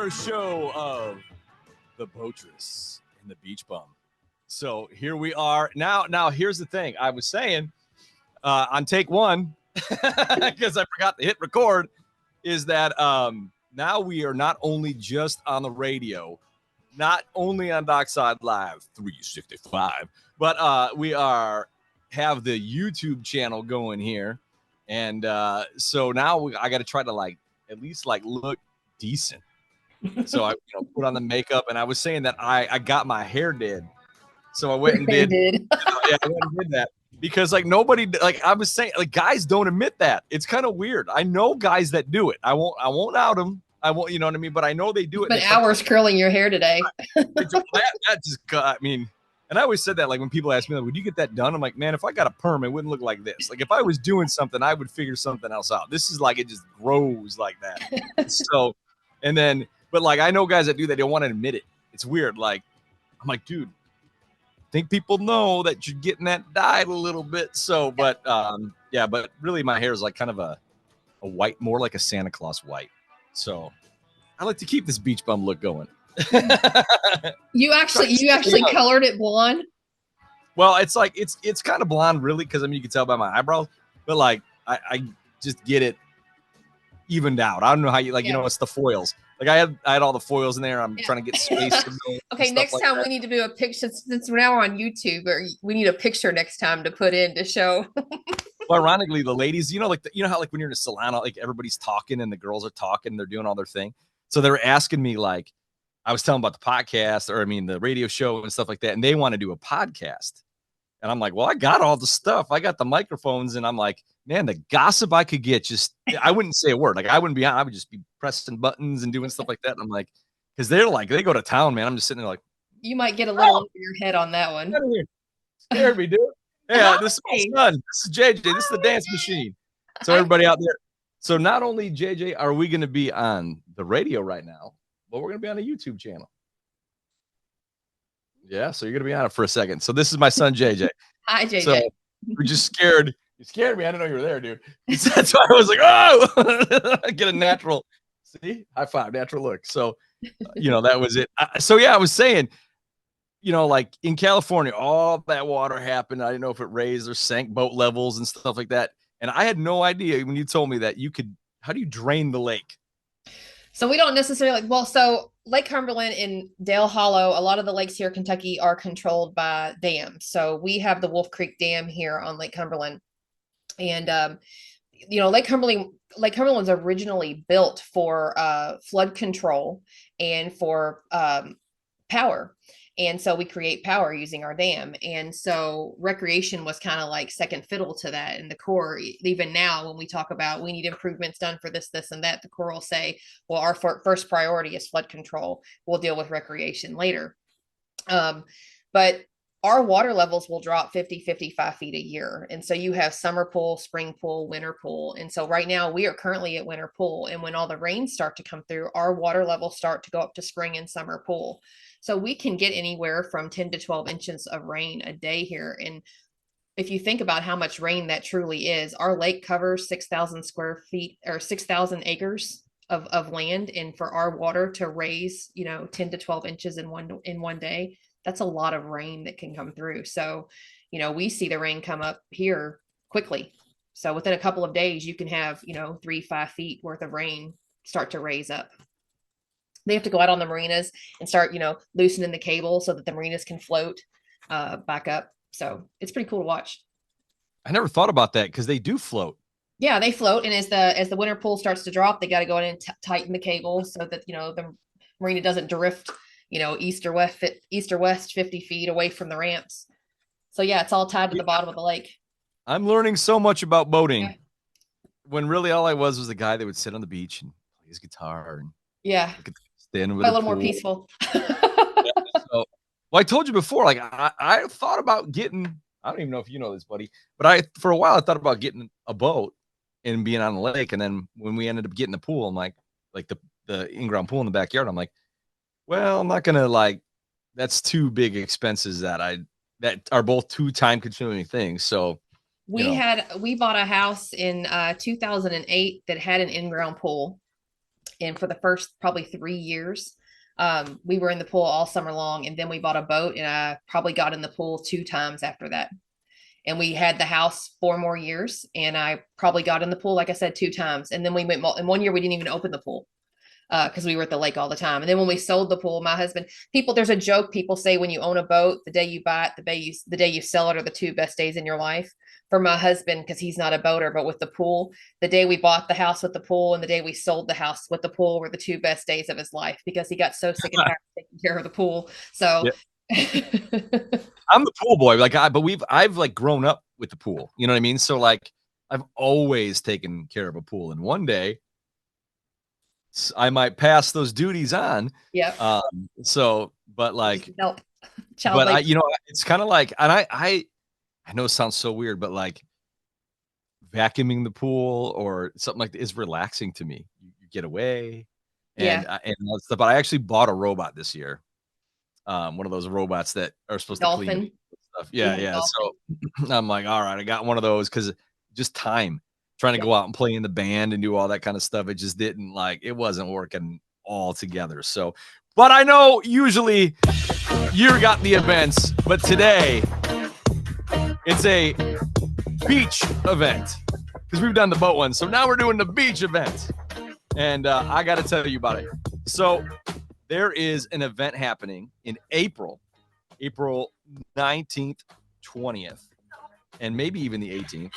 another show of the Boatress and the Beach Bum. So here we are. Now here's the thing. I was saying on take one, because I forgot to hit record, is that now we are not only just on the radio, not only on Dockside Live 365, but we have the YouTube channel going here. And so now I got to try to at least look decent. So I put on the makeup, and I was saying that I got my hair did. So I went and did. I went and did that because nobody, I was saying, guys don't admit that. It's kind of weird. I know guys that do it. I won't out them. I won't, you know what I mean? But I know they do it. But hours curling your hair today. That just got, and I always said that, when people ask me, would you get that done? I'm like, man, if I got a perm, it wouldn't look like this. If I was doing something, I would figure something else out. This is it just grows like that. So, and then, but I know guys that do that. They don't want to admit it. It's weird. I'm like, dude, I think people know that you're getting that dyed a little bit. So, but yeah, but really my hair is kind of a white, more like a Santa Claus white. So I like to keep this beach bum look going. You actually colored it blonde? Well, it's kind of blonde, really, because you can tell by my eyebrows. But I just get it evened out. I don't know how you it's the foils. I had all the foils in there. I'm trying to get space. Okay, next time we need to do a picture, since we're now on YouTube, or we need a picture next time to put in to show. Well, ironically, the ladies, how when you're in a salon, everybody's talking and the girls are talking, they're doing all their thing. So they were asking me, I was telling about the podcast, or the radio show and stuff like that, and they want to do a podcast. And I'm like, well, I got all the stuff. I got the microphones, and I'm like, man, the gossip I could get, I wouldn't say a word. I wouldn't be on. I would just be pressing buttons and doing stuff like that. And I'm like, because they're they go to town, man. I'm just sitting there you might get a little over your head on that one. Scared me, dude. Yeah, this is my son. This is JJ. This is the dance machine. So everybody out there. So not only, JJ, are we going to be on the radio right now, but we're going to be on a YouTube channel. Yeah, so you're going to be on it for a second. So this is my son, JJ. Hi, JJ. So we're just scared. You scared me. I didn't know you were there, dude. That's why I was like, oh, get a natural, see, high five, natural look. So, that was it. So yeah, I was saying, in California, all that water happened. I didn't know if it raised or sank boat levels and stuff like that. And I had no idea when you told me that how do you drain the lake? So we don't necessarily, so Lake Cumberland and Dale Hollow, a lot of the lakes here in Kentucky are controlled by dams. So we have the Wolf Creek Dam here on Lake Cumberland. And, Lake Cumberland was originally built for flood control and for power. And so we create power using our dam. And so recreation was kind of second fiddle to that. And the Corps, even now, when we talk about we need improvements done for this, and that, the Corps will say, well, our first priority is flood control. We'll deal with recreation later. But our water levels will drop 50, 55 feet a year. And so you have summer pool, spring pool, winter pool. And so right now we are currently at winter pool. And when all the rains start to come through, our water levels start to go up to spring and summer pool. So we can get anywhere from 10 to 12 inches of rain a day here. And if you think about how much rain that truly is, our lake covers 6,000 square feet or 6,000 acres of land. And for our water to raise, 10 to 12 inches in one day, that's a lot of rain that can come through. So, we see the rain come up here quickly. So within a couple of days, you can have, 3-5 feet worth of rain start to raise up. They have to go out on the marinas and start, loosening the cable so that the marinas can float back up. So it's pretty cool to watch. I never thought about that because they do float. Yeah, they float. And as the winter pool starts to drop, they got to go in and tighten the cable so that, the marina doesn't drift, east or west 50 feet away from the ramps. So yeah, it's all tied to the bottom of the lake. I'm learning so much about boating when really all I was the guy that would sit on the beach and play his guitar and stand with a little more peaceful. So, well, I told you before, I thought about getting, I don't even know if you know this, buddy, but for a while I thought about getting a boat and being on the lake. And then when we ended up getting the pool, I'm like the in-ground pool in the backyard, I'm like, well, I'm not gonna that's too big expenses that are both too time consuming things. So we bought a house in 2008 that had an in-ground pool. And for the first probably 3 years, we were in the pool all summer long. And then we bought a boat, and I probably got in the pool 2 times after that. And we had the house 4 more years, and I probably got in the pool, like I said, 2 times. And then we went, and 1 year we didn't even open the pool because we were at the lake all the time. And then when we sold the pool, my husband, there's a joke people say when you own a boat, the day you buy it, the day you sell it are the 2 best days in your life. For my husband, because he's not a boater, but with the pool, the day we bought the house with the pool and the day we sold the house with the pool were the 2 best days of his life, because he got so sick and tired of taking care of the pool. So I'm the pool boy, I've like grown up with the pool, you know what I mean? So like I've always taken care of a pool, and one day I might pass those duties on. Yeah. But like, nope. It's kind of like, and I know it sounds so weird, but like vacuuming the pool or something like that is relaxing to me. You get away, and stuff. But I actually bought a robot this year. One of those robots that are supposed to clean stuff. Yeah. So I'm like, all right, I got one of those because just time trying to go out and play in the band and do all that kind of stuff. It just didn't it wasn't working all together. So, but I know usually you got the events, but today it's a beach event because we've done the boat one. So now we're doing the beach event, and I got to tell you about it. So there is an event happening in April 19th, 20th, and maybe even the 18th.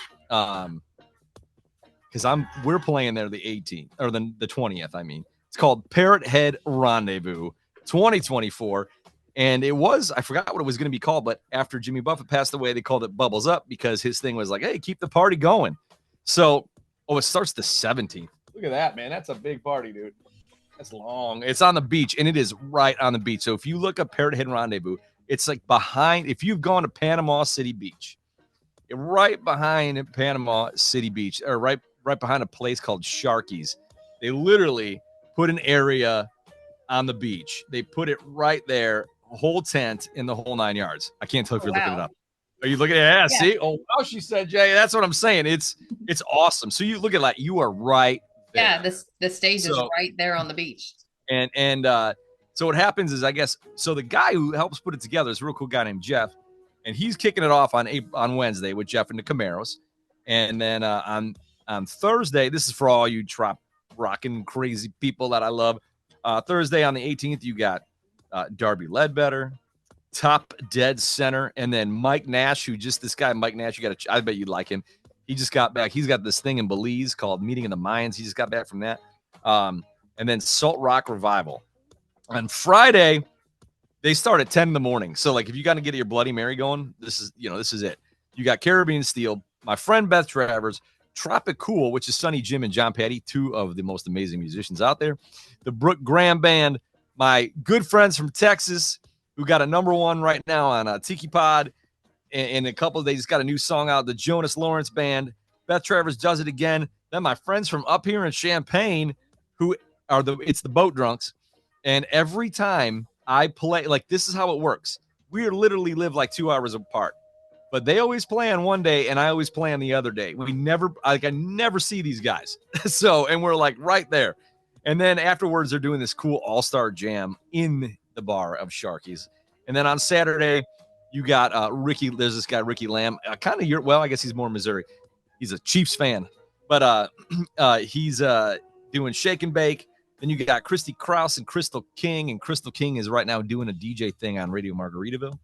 Because we're playing there the 18th or the 20th. I mean, it's called Parrot Head Rendezvous 2024. And I forgot what it was going to be called, but after Jimmy Buffett passed away, they called it Bubbles Up because his thing was like, hey, keep the party going. So, it starts the 17th. Look at that, man. That's a big party, dude. That's long. It's on the beach, and it is right on the beach. So if you look up Parrot Head Rendezvous, it's like if you've gone to Panama City Beach, right behind Panama City Beach, or right behind a place called Sharky's, they literally put an area on the beach. They put it right there, a whole tent in the whole 9 yards. I can't tell if you're looking it up. Are you looking at it? Yeah. See? Oh, wow, she said, Jay. That's what I'm saying. It's awesome. So you look at you are right there. Yeah, the stage is right there on the beach. And so what happens is, I guess, so the guy who helps put it together is a real cool guy named Jeff, and he's kicking it off on Wednesday with Jeff and the Camaros. And then on Thursday, this is for all you Trop rocking crazy people that I love. Thursday on the 18th, you got Darby Ledbetter, Top Dead Center, and then Mike Nash, Mike Nash, I bet you'd like him. He just got back. He's got this thing in Belize called Meeting in the Mayans. He just got back from that. And then Salt Rock Revival. On Friday, they start at 10 in the morning. So, if you got to get your Bloody Mary going, this is it. You got Caribbean Steel, my friend Beth Travers, Tropic Cool, which is Sonny Jim and John Patty, 2 of the most amazing musicians out there. The Brooke Graham Band, my good friends from Texas, who got a #1 right now on Tiki Pod. In a couple of days, got a new song out, the Jonas Lawrence Band. Beth Travers does it again. Then my friends from up here in Champaign, who are it's the Boat Drunks. And every time I play, this is how it works. We literally live 2 hours apart. But they always play on one day, and I always play on the other day. I never see these guys. And we're right there. And then afterwards, they're doing this cool all-star jam in the bar of Sharky's. And then on Saturday, you got Ricky. There's this guy, Ricky Lamb. I guess he's more Missouri. He's a Chiefs fan. But he's doing Shake and Bake. Then you got Christy Krause and Crystal King. And Crystal King is right now doing a DJ thing on Radio Margaritaville.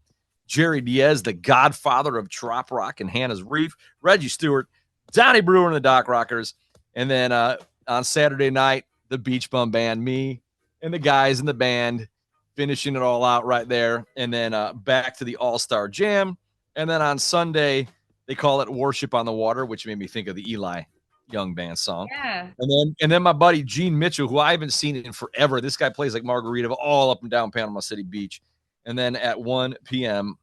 Jerry Diaz, the godfather of Trop Rock and Hannah's Reef. Reggie Stewart, Donnie Brewer and the Dock Rockers. And then on Saturday night, the Beach Bum Band, me and the guys in the band, finishing it all out right there. And then back to the All-Star Jam. And then on Sunday, they call it Worship on the Water, which made me think of the Eli Young Band song. Yeah. And then my buddy Gene Mitchell, who I haven't seen in forever. This guy plays Margaritaville all up and down Panama City Beach. And then at 1 p.m.,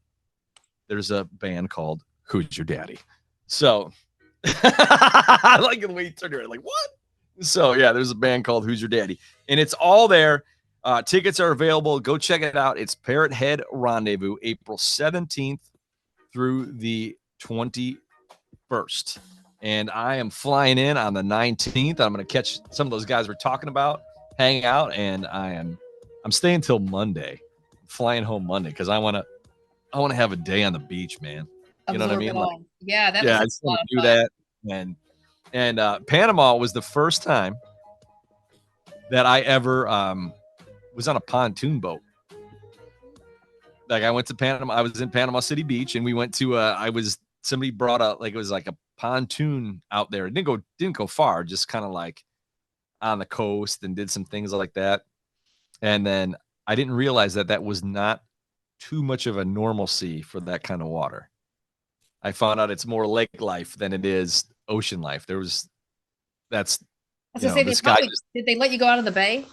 there's a band called Who's Your Daddy? So I like the way you turned around. What? So, yeah, there's a band called Who's Your Daddy? And it's all there. Tickets are available. Go check it out. It's Parrot Head Rendezvous, April 17th through the 21st. And I am flying in on the 19th. I'm going to catch some of those guys we're talking about hang out, and I'm staying till Monday, flying home Monday because I want to have a day on the beach, man. You know what I Absorb mean? it Like, all. Yeah, that yeah, was I a just want lot to of do fun. that. And Panama was the first time that I ever was on a pontoon boat. Like I went to Panama. I was in Panama City Beach, and we went to. Somebody brought out like it was like a pontoon out there. It didn't go far, just kind of like on the coast, and did some things like that. And then I didn't realize that that was not too much of a normalcy for that kind of water. I found out it's more lake life than it is ocean life. That's I was gonna say the they sky probably just. did they let you go out of the bay?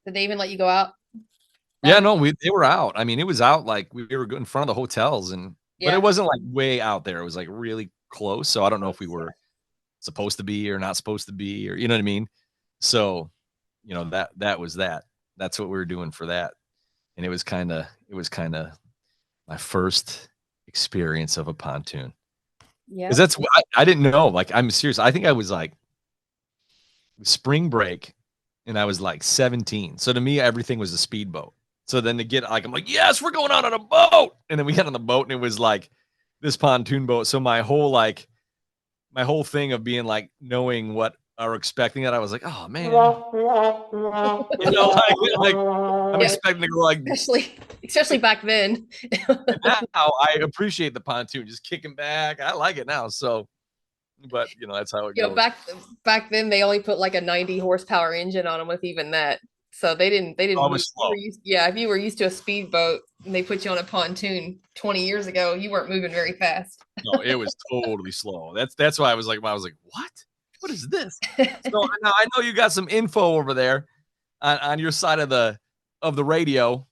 Did they even let you go out? Yeah, That no, they were out. I mean, it was out like we were in front of the hotels, but it yeah. wasn't like way out there. It was like really close. So I don't know if we Yeah. were supposed to be or not supposed to be, or you know what I mean. So that was that. That's what we were doing for that, and it was kind of my first experience of a pontoon. Because Yep. I didn't know. Like, I'm serious. I think I was like spring break, and I was like 17. So to me, everything was a speedboat. So then to get like, I'm like, yes, we're going out on a boat. And then we got on the boat, and it was like this pontoon boat. So my whole thing of being like knowing what or expecting that, I was like, oh man, like I'm Yeah. expecting to go like. Especially back then. And now I appreciate the pontoon just kicking back. I like it now. So, but that's how it You know, goes. back then they only put like a 90 horsepower engine on them with even that. So they didn't Oh, it move. was You slow. were used, yeah, if you were used to a speedboat and they put you on a pontoon 20 years ago, you weren't moving very fast. No, it was totally slow. That's why I was like, what? What is this? So now I know you got some info over there on your side of the radio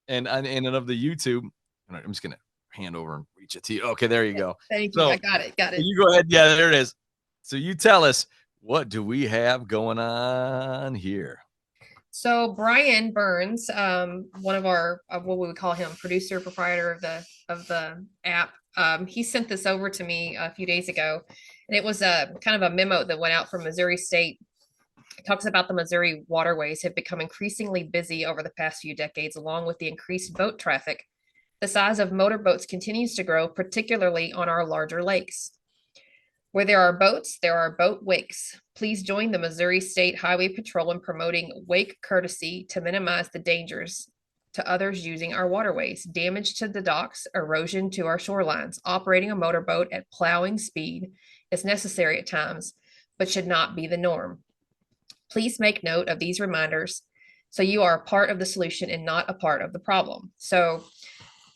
and of the YouTube. All right, I'm just gonna hand over and reach it to you. Okay, there you go. Thank you. So I got it. Got it. you go ahead. Yeah, there it is. So you tell us, what do we have going on here? So Brian Burns, one of our what we would call him, producer, proprietor of the app, he sent this over to me a few days ago, and it was a kind of a memo that went out from Missouri State. It talks about the Missouri waterways have become increasingly busy over the past few decades, along with the increased boat traffic. The size of motorboats continues to grow, particularly on our larger lakes. Where there are boats, there are boat wakes. Please join the Missouri State Highway Patrol in promoting wake courtesy to minimize the dangers to others using our waterways, damage to the docks, erosion to our shorelines. Operating a motorboat at plowing speed is necessary at times, but should not be the norm. Please make note of these reminders so you are a part of the solution and not a part of the problem. So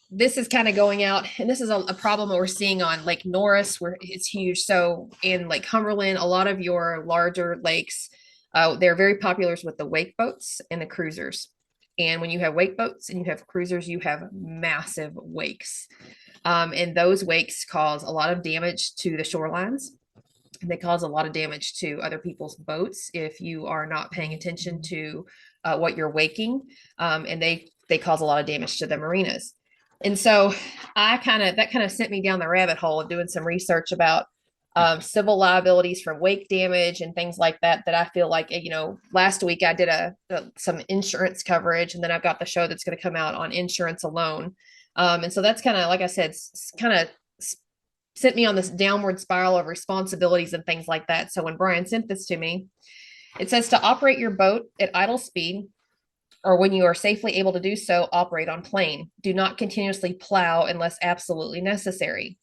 this is kind of going out, and this is a problem that we're seeing on Lake Norris, where it's huge. So in Lake Cumberland, a lot of your larger lakes, they're very popular with the wake boats and the cruisers. And when you have wake boats and you have cruisers, you have massive wakes. And those wakes cause a lot of damage to the shorelines. And they cause a lot of damage to other people's boats if you are not paying attention to what you're waking. And they cause a lot of damage to the marinas. And so that kind of sent me down the rabbit hole of doing some research about civil liabilities for wake damage and things like that. That I feel like, last week I did some insurance coverage, and then I've got the show that's going to come out on insurance alone. And so that's kind of, like I said, kind of sent me on this downward spiral of responsibilities and things like that. So when Brian sent this to me, it says to operate your boat at idle speed, or when you are safely able to do so, operate on plane. Do not continuously plow unless absolutely necessary.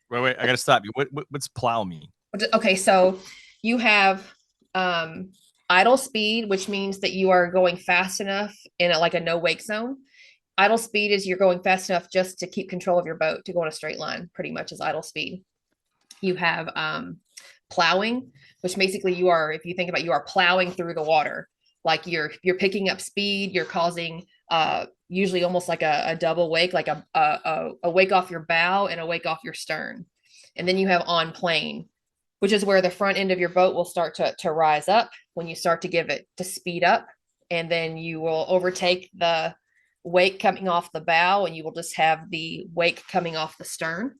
Wait, I gotta stop you. What's plow mean? Okay, so you have idle speed, which means that you are going fast enough in like a no wake zone. Idle speed is you're going fast enough just to keep control of your boat to go in a straight line, pretty much is idle speed. You have plowing, which basically if you think about it, you are plowing through the water. Like you're picking up speed, you're causing usually almost like a double wake, like a wake off your bow and a wake off your stern. And then you have on plane, which is where the front end of your boat will start to rise up when you start to give it to speed up. And then you will overtake the wake coming off the bow, and you will just have the wake coming off the stern.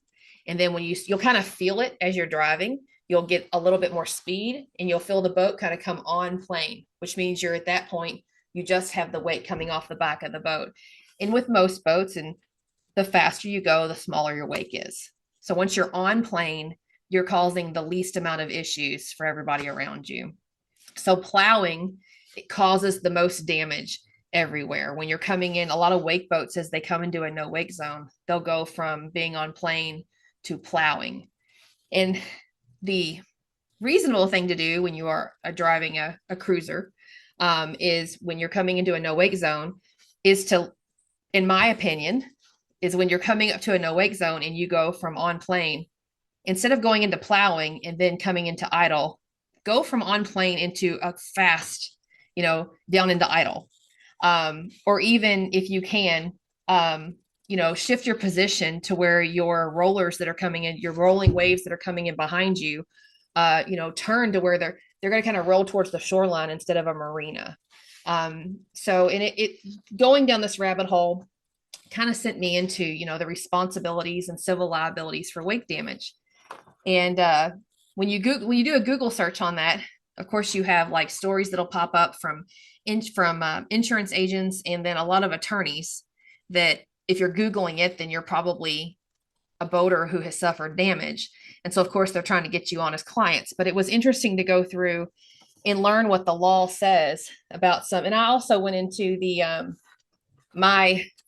And then you'll kind of feel it as you're driving. you'll get a little bit more speed and you'll feel the boat kind of come on plane, which means you're at that point, you just have the weight coming off the back of the boat. And with most boats, and the faster you go, the smaller your wake is. So once you're on plane, you're causing the least amount of issues for everybody around you. So plowing, it causes the most damage everywhere. When you're coming in, a lot of wake boats, as they come into a no wake zone, they'll go from being on plane to plowing. And the reasonable thing to do when you are driving a cruiser is when you're coming into a no wake zone is to, in my opinion, is when you're coming up to a no wake zone and you go from on plane, instead of going into plowing and then coming into idle, go from on plane into a fast, down into idle. Or even if you can, shift your position to where your rollers that are coming in, your rolling waves that are coming in behind you, turn to where they're going to kind of roll towards the shoreline instead of a marina. So, and it going down this rabbit hole kind of sent me into, the responsibilities and civil liabilities for wake damage. And when you do a Google search on that, of course, you have like stories that'll pop up from insurance agents and then a lot of attorneys that if you're Googling it, then you're probably a boater who has suffered damage. And so, of course, they're trying to get you on as clients. But it was interesting to go through and learn what the law says about some. And I also went into the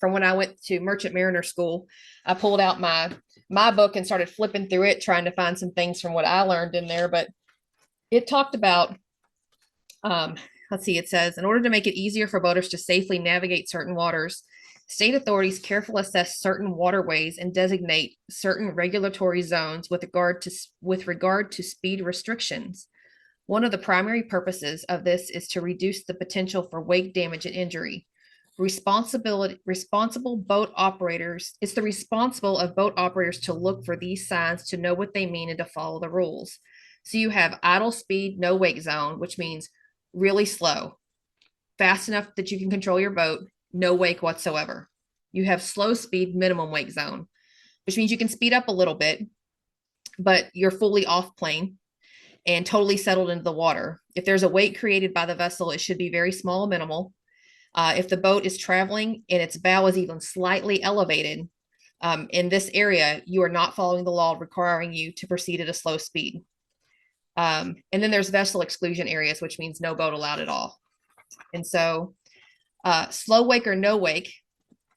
from when I went to Merchant Mariner School, I pulled out my book and started flipping through it, trying to find some things from what I learned in there. But it talked about, let's see, it says, in order to make it easier for boaters to safely navigate certain waters, state authorities carefully assess certain waterways and designate certain regulatory zones with regard to speed restrictions. One of the primary purposes of this is to reduce the potential for wake damage and injury. Responsible boat operators, it's the responsible of boat operators to look for these signs, to know what they mean and to follow the rules. So you have idle speed, no wake zone, which means really slow, fast enough that you can control your boat, no wake whatsoever. You have slow speed, minimum wake zone, which means you can speed up a little bit, but you're fully off plane and totally settled into the water. If there's a wake created by the vessel, it should be very small, minimal. If the boat is traveling and its bow is even slightly elevated, in this area, you are not following the law requiring you to proceed at a slow speed. And then there's vessel exclusion areas, which means no boat allowed at all. And so slow wake or no wake,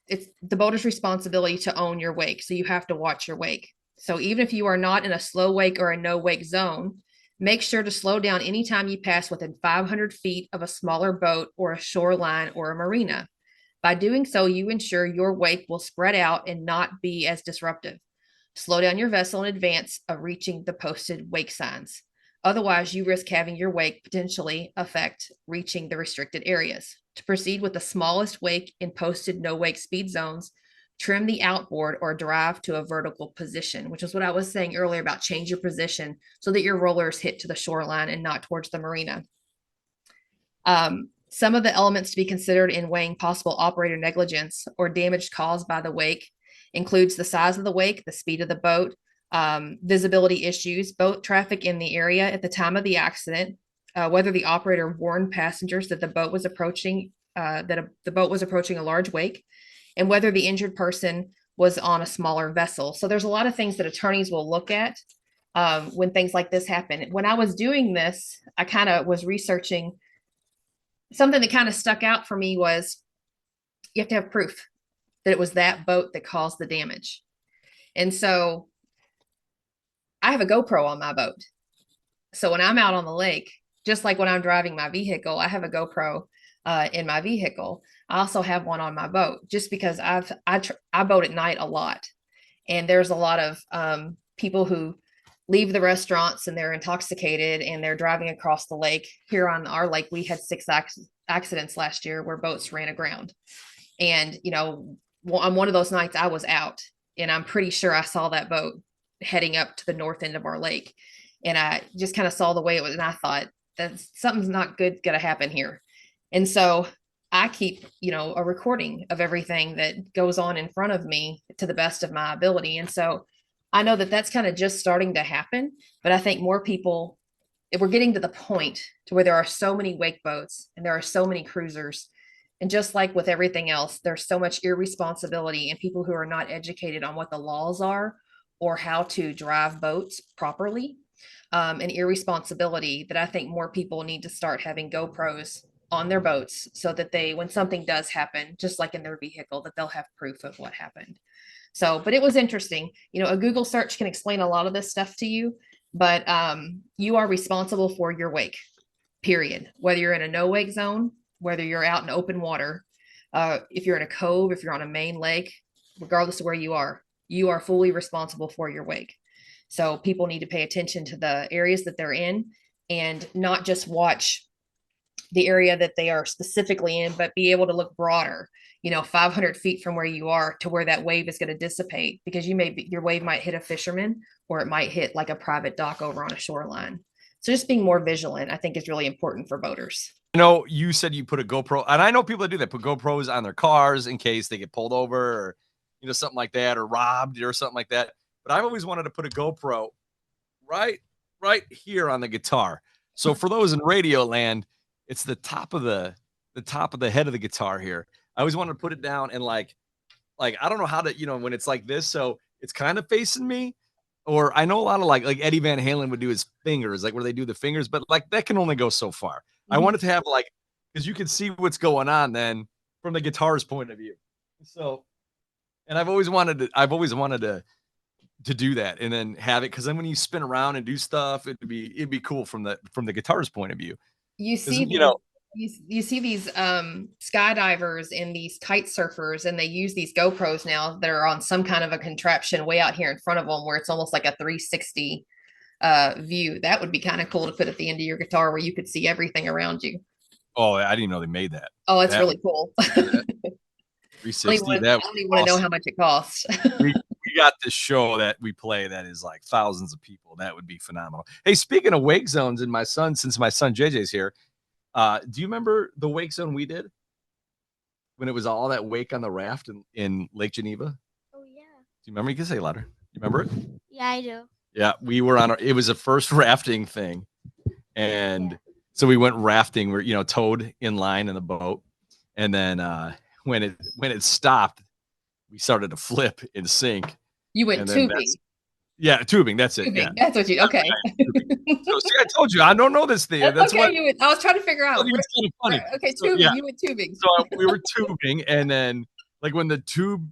it's the boater's responsibility to own your wake. So you have to watch your wake. So even if you are not in a slow wake or a no wake zone, make sure to slow down anytime you pass within 500 feet of a smaller boat or a shoreline or a marina. By doing so, you ensure your wake will spread out and not be as disruptive. Slow down your vessel in advance of reaching the posted wake signs. Otherwise, you risk having your wake potentially affect reaching the restricted areas. To proceed with the smallest wake in posted no wake speed zones, trim the outboard or drive to a vertical position, which is what I was saying earlier about change your position so that your rollers hit to the shoreline and not towards the marina. Some of the elements to be considered in weighing possible operator negligence or damage caused by the wake includes the size of the wake, the speed of the boat, visibility issues, boat traffic in the area at the time of the accident, whether the operator warned passengers that the boat was approaching a large wake, and whether the injured person was on a smaller vessel. So there's a lot of things that attorneys will look at when things like this happen. When I was doing this, I kind of was researching. Something that kind of stuck out for me was you have to have proof that it was that boat that caused the damage. And so I have a GoPro on my boat. So when I'm out on the lake, just like when I'm driving my vehicle, I have a GoPro in my vehicle. I also have one on my boat just because I boat at night a lot. And there's a lot of people who leave the restaurants and they're intoxicated and they're driving across the lake. Here on our lake, we had 6 accidents last year where boats ran aground. And, on one of those nights I was out and I'm pretty sure I saw that boat heading up to the north end of our lake. And I just kind of saw the way it was. And I thought that something's not good going to happen here. And so I keep, a recording of everything that goes on in front of me to the best of my ability. And so I know that that's kind of just starting to happen, but I think more people, if we're getting to the point to where there are so many wake boats and there are so many cruisers, and just like with everything else, there's so much irresponsibility and people who are not educated on what the laws are or how to drive boats properly, and irresponsibility, that I think more people need to start having GoPros on their boats so that they, when something does happen, just like in their vehicle, that they'll have proof of what happened. So, but it was interesting. You know, a Google search can explain a lot of this stuff to you, but you are responsible for your wake, period. Whether you're in a no wake zone, whether you're out in open water, if you're in a cove, if you're on a main lake, regardless of where you are fully responsible for your wake. So people need to pay attention to the areas that they're in and not just watch the area that they are specifically in, but be able to look broader, 500 feet from where you are to where that wave is going to dissipate, because your wave might hit a fisherman or it might hit like a private dock over on a shoreline. So just being more vigilant, I think, is really important for boaters. You said you put a GoPro, and I know people that do that, put GoPros on their cars in case they get pulled over or, something like that, or robbed or something like that. But I've always wanted to put a GoPro right here on the guitar. So for those in radio land, it's the top of the head of the guitar here. I always wanted to put it down and like I don't know how to, when it's like this, so it's kind of facing me. Or I know a lot of like Eddie Van Halen would do his fingers, like where they do the fingers, but like that can only go so far. Mm-hmm. I wanted to have because you can see what's going on then from the guitar's point of view. So, and I've always wanted to do that and then have it, because then when you spin around and do stuff, it'd be cool from the guitar's point of view. You see, you see these skydivers and these kite surfers, and they use these GoPros now that are on some kind of a contraption way out here in front of them, where it's almost like a 360 view. That would be kind of cool to put at the end of your guitar, where you could see everything around you. Oh, I didn't know they made that. Oh, it's really cool. 360. I don't even want to know how much it costs. we got this show that we play that is like thousands of people. That would be phenomenal. Hey, speaking of wake zones, and since my son JJ's here, do you remember the wake zone we did when it was all that wake on the raft in Lake Geneva? Oh yeah. Do you remember? You can say louder. You remember it? Yeah, I do. Yeah, we were it was a first rafting thing, and so we went rafting. We're towed in line in the boat, and then when it stopped, we started to flip and sink. You went tubing. Yeah, tubing. That's it. Tubing. Yeah. That's what you. Okay. So see, I told you I don't know this thing. That's okay. I was trying to figure out. It's kind of funny. Okay, tubing. Yeah. You went tubing. So we were tubing, and then when the tube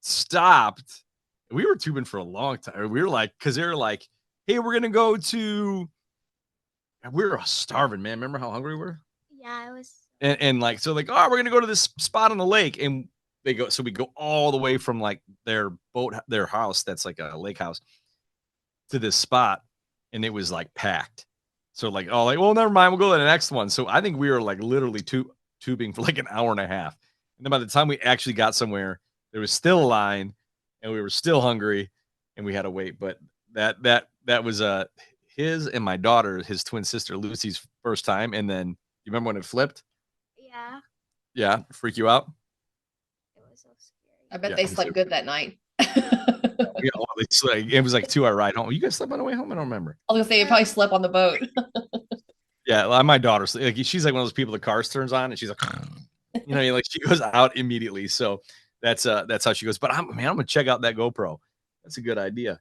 stopped, we were tubing for a long time. We were because they were like, "Hey, we're gonna go to." We were starving, man. Remember how hungry we were? Yeah, I was. And we're gonna go to this spot on the lake, and we go all the way from their house, that's like a lake house, to this spot, and it was packed. So well, never mind, we'll go to the next one. So I think we were literally tubing for an hour and a half, and then by the time we actually got somewhere, there was still a line, and we were still hungry, and we had to wait. But that was his and my daughter, his twin sister Lucy's first time. And then you remember when it flipped? Yeah, freak you out? It was so scary. I bet they slept good that night. It was 2-hour ride home. You guys slept on the way home? I don't remember. I was gonna say you probably slept on the boat. Yeah, my daughter, she's one of those people the car turns on and she's she goes out immediately. So that's how she goes. But I'm gonna check out that GoPro. That's a good idea.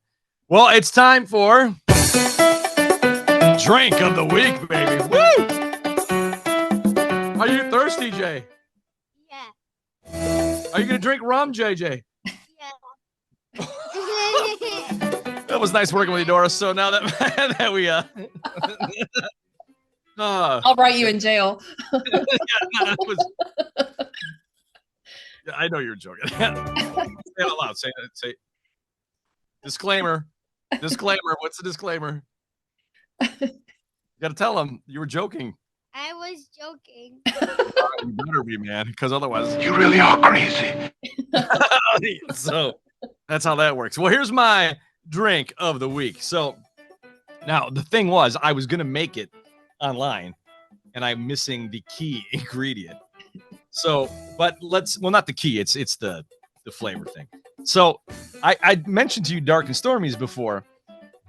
Well, it's time for drink of the week, baby. Woo! Are you thirsty, Jay? Yeah. Are you gonna drink rum, JJ? Yeah. That was nice working with you, Doris. So now that we I'll write you in jail. I know you're joking. Say it out loud. Say disclaimer. Disclaimer. What's the disclaimer? You gotta tell them you were joking. I was joking. You better be, man, because otherwise you really are crazy. So that's how that works. Well, here's my drink of the week. So now the thing was, I was gonna make it online, and I'm missing the key ingredient. So, but not the key. It's the flavor thing. So I mentioned to you Dark and Stormies before,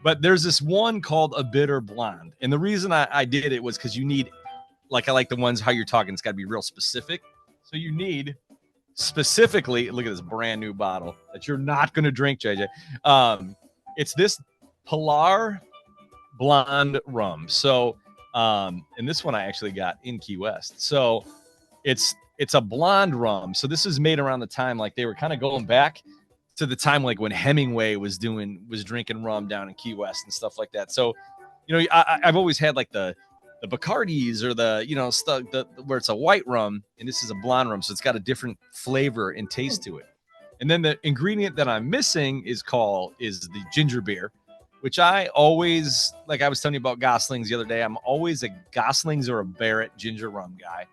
but there's this one called a bitter blonde. And the reason I did it was because you need, like, I like the ones how you're talking. It's got to be real specific. So you need specifically, look at this brand new bottle that you're not going to drink, JJ. It's this Pilar Blonde rum. So, and this one I actually got in Key West. So it's a blonde rum. So this is made around the time, like they were kind of going back to the time like when Hemingway was drinking rum down in Key West and stuff like that. So, you know, I've always had like the Bacardis or the, you know, stuff where it's a white rum, and this is a blonde rum, so it's got a different flavor and taste to it. And then the ingredient that I'm missing is the ginger beer, which I always, like I was telling you about Gosling's the other day, I'm always a Gosling's or a Barrett ginger rum guy.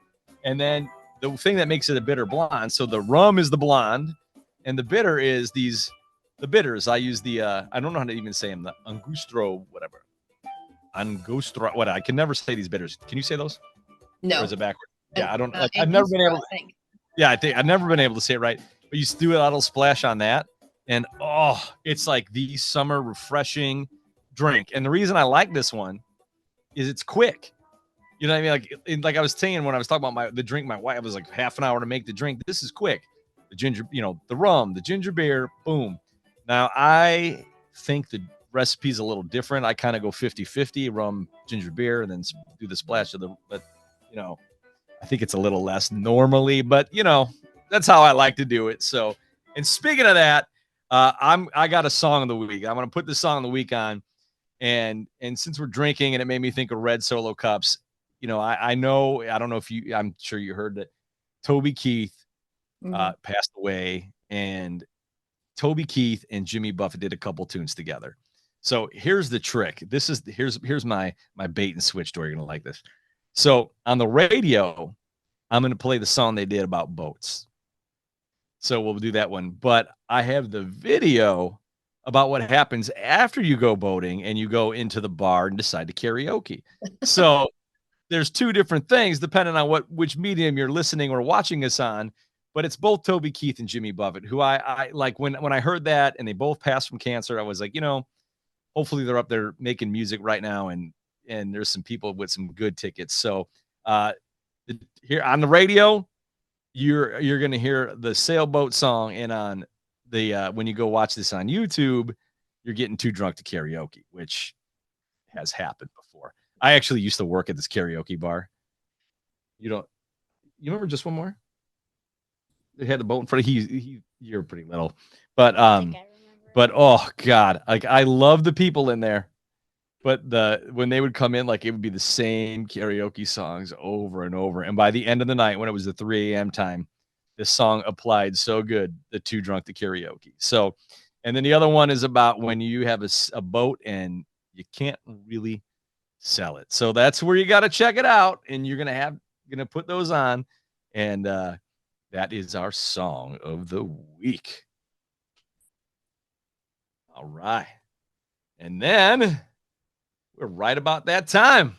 And then the thing that makes it a bitter blonde, so the rum is the blonde, and the bitter is the bitters. I use the I don't know how to even say them, the Angustro, whatever. Angostura, what, I can never say these bitters. Can you say those? No. Or is it backward? Yeah, I don't. Like, I've never been able to. Yeah, I think I've never been able to say it right. But you do a little splash on that, and it's like the summer refreshing drink. And the reason I like this one is it's quick. You know what I mean? Like I was saying when I was talking about the drink, my wife was like half an hour to make the drink. This is quick. The ginger, you know, the rum, the ginger beer, boom. Now I think the recipe's a little different. I kind of go 50-50 rum, ginger beer, and then do the splash of but you know, I think it's a little less normally, but you know, that's how I like to do it. So, and speaking of that, I got a song of the week. I'm going to put the song of the week on, and since we're drinking and it made me think of Red Solo Cups, you know, I know, I don't know if I'm sure you heard that Toby Keith passed away, and Toby Keith and Jimmy Buffett did a couple tunes together. So here's the trick. Here's my bait and switch story. You're gonna like this. So on the radio, I'm gonna play the song they did about boats. So we'll do that one. But I have the video about what happens after you go boating and you go into the bar and decide to karaoke. So there's two different things depending on which medium you're listening or watching us on. But it's both Toby Keith and Jimmy Buffett, who I like. When I heard that and they both passed from cancer, I was like, you know, hopefully they're up there making music right now, and there's some people with some good tickets. So here on the radio, you're gonna hear the Sailboat song, and on the when you go watch this on YouTube, you're getting Too Drunk to Karaoke, which has happened before. I actually used to work at this karaoke bar. You remember Just One More? They had the boat in front of you're pretty little, but oh God, like I love the people in there, but when they would come in, like it would be the same karaoke songs over and over. And by the end of the night, when it was the 3 a.m. time, this song applied so good, the Too Drunk to Karaoke. So, and then the other one is about when you have a boat and you can't really sell it. So that's where you got to check it out, and you're gonna put those on, and that is our song of the week. All right. And then we're right about that time.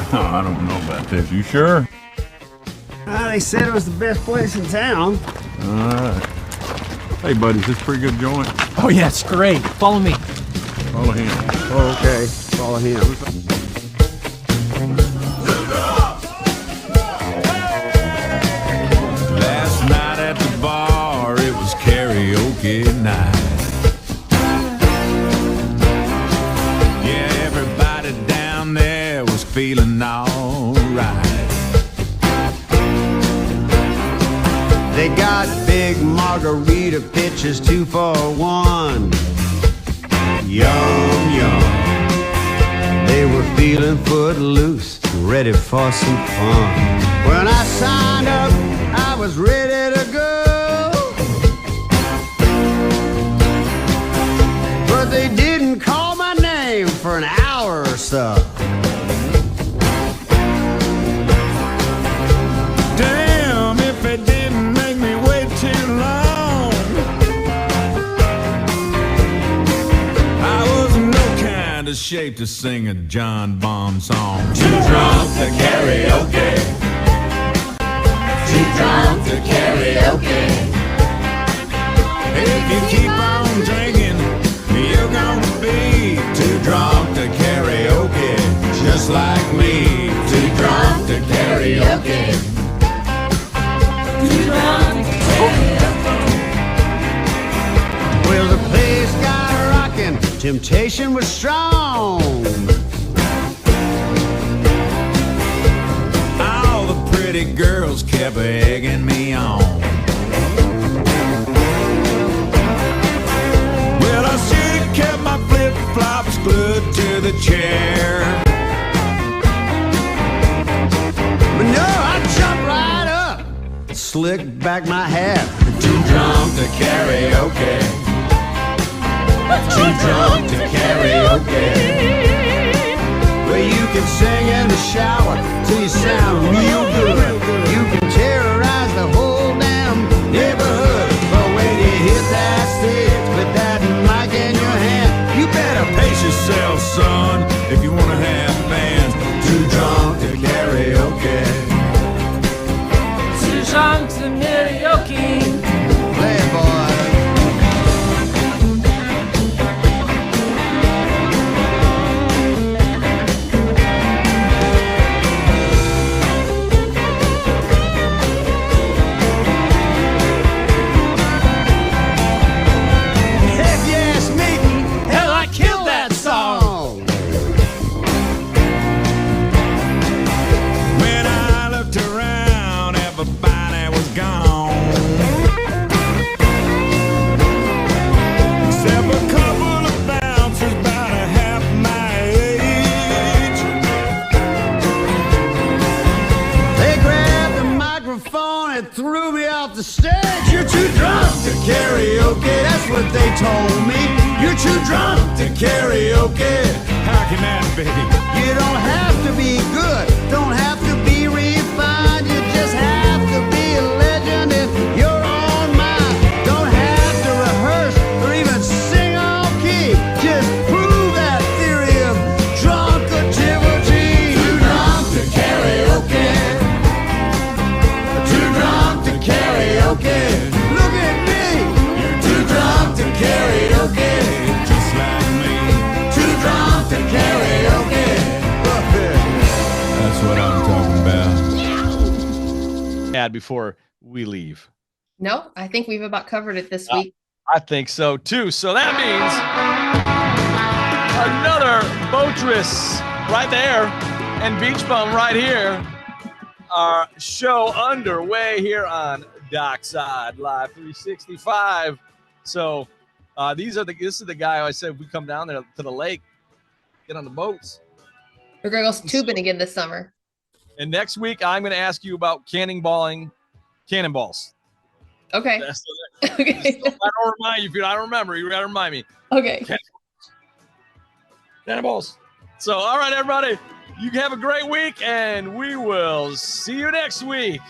Oh, I don't know about this. You sure? They said it was the best place in town. All right. Hey, buddy, is this a pretty good joint? Oh, yeah, it's great. Follow me. Follow him. Oh, okay. Follow him. Last night at the bar, it was karaoke night. Yeah, everybody down there was feeling alright. They got big margarita pitchers, 2 for $1. Yum, yum. They were feeling footloose, ready for some fun. When I signed up, I was ready to go. But they didn't call my name for an hour or so. Damn, if it didn't make me wait too long. I was in no kind of shape to sing a John Bonham song. Too drunk to karaoke. Too drunk to karaoke. karaoke. If you keep on drinking, you're gonna be too drunk to karaoke. Just like me, too drunk to karaoke. Too drunk to karaoke. Well, the place got rockin', temptation was strong. All the pretty girls kept egging me on. Well, I should have kept my flip-flops glued to the chair. But no, I jumped right up, slicked back my hair. Too drunk to karaoke. Too drunk to karaoke. Well, you can sing in the shower till you sound real good. You can terrorize the whole damn neighborhood. But when you hit that stage with that mic in your hand, You better pace yourself, son, if you wanna have fans. too drunk to karaoke. Too drunk to karaoke. Play it, boy. If you ask me, hell, I killed that song. When I looked around, everybody was gone. Except a couple of bouncers about a half my age. They grabbed the microphone and threw me off the stage. You're too drunk to karaoke, that's what they told me. You're too drunk to karaoke. How can that be? You don't have to be good, don't have to be refined. You just have to be a legend in your own mind. Don't have to rehearse or even sing on key. Just prove that theory of drunkativity. Too drunk to karaoke. Too drunk to karaoke. Look at me. You're too drunk to karaoke. Just like me. Too drunk to karaoke. That's what I'm talking about. Add before we leave. No, I think we've about covered it this week. I think so too. So that means another Boatress right there and Beach Bum right here. Our show underway here on Dockside Live 365. So this is the guy I said we come down there to the lake, get on the boats. We're going to go tubing again this summer. And next week I'm going to ask you about cannonballs. Okay. Okay. I don't remind you if you don't remember. You got to remind me. Okay. Cannonballs. So, all right, everybody. You have a great week, and we will see you next week.